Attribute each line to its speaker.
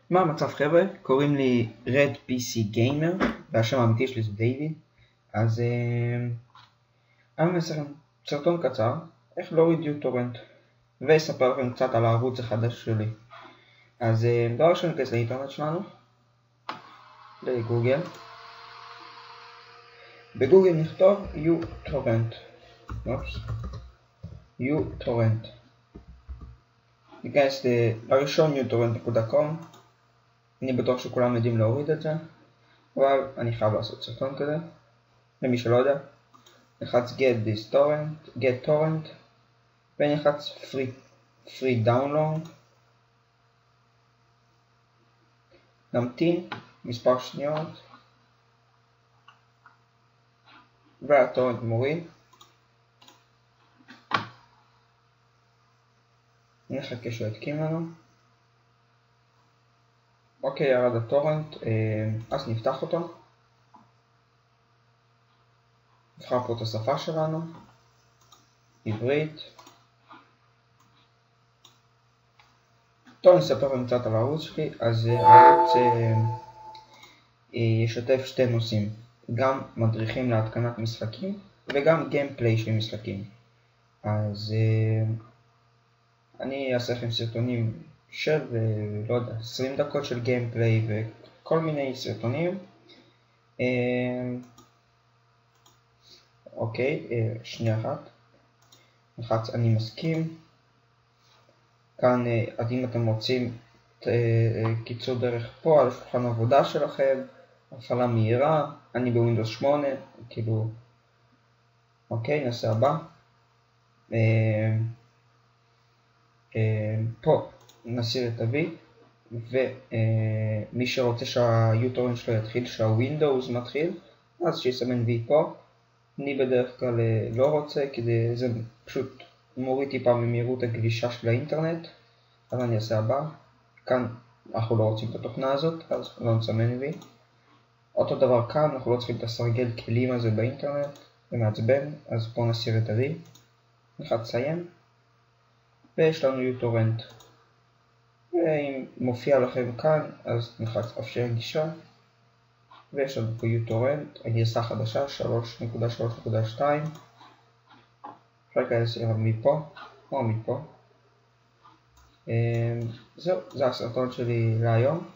Speaker 1: מה המצב חבר'ה? קוראים לי Red PC Gamer והשם האמיתי שלי זה דיוויד. אז אני אעשה לכם סרטון קצר איך להוריד יוטורנט ואספר לכם קצת על הערוץ החדש שלי. אז דבר ראשון ניכנס לאינטרנט שלנו, לגוגל. בגוגל נכתוב יוטורנט, יוטורנט. ניכנס לראשון utorrent.com. אני בטוח שכולם יודעים להוריד את זה, אבל אני חייב לעשות סרטון כזה למי שלא יודע. נלחץ get torrent ונלחץ free download. נמתין מספר שניות והטורנט מוריד. נחכה שהוא יתקים לנו. אוקיי, ירד הטורנט, אז נפתח אותו. נבחר פה את השפה שלנו, עברית. טוב, נספר לכם קצת על הערוץ שלי. אז הערוץ ישתף שתי נושאים, גם מדריכים להתקנת משחקים וגם גיימפליי של משחקים. אז אני אעשה לכם סרטונים של, לא יודע, 20 דקות של גיימפליי וכל מיני סרטונים. אוקיי, שנייה אחת. נלחץ אני מסכים. כאן, אז אם אתם רוצים קיצור דרך פה על שולחן העבודה שלכם, הפעלה מהירה, אני בווינדוס 8, כאילו, אוקיי, נעשה הבא. פה נסיר את ה-V, ומי שרוצה שהיוטורנט שלו יתחיל, שהווינדוס מתחיל, אז שיסמן V פה. אני בדרך כלל לא רוצה, כי זה פשוט מוריד טיפה ממהירות הגלישה של האינטרנט. אז אני אעשה הבא. כאן אנחנו לא רוצים את התוכנה הזאת, אז לא נסמן V. אותו דבר כאן, אנחנו לא צריכים את הסרגל כלים הזה באינטרנט, זה מעצבן, אז פה נסיר את ה-V. נלחץ סיים. ויש לנו יוטורנט. ואם מופיע לכם כאן, אז נלחץ אפשר גישה. ויש לנו פה יוטורנט, הגרסה חדשה 3.3.2. אפשר להיכנס אליו מפה או מפה. זהו, זה הסרטון שלי להיום.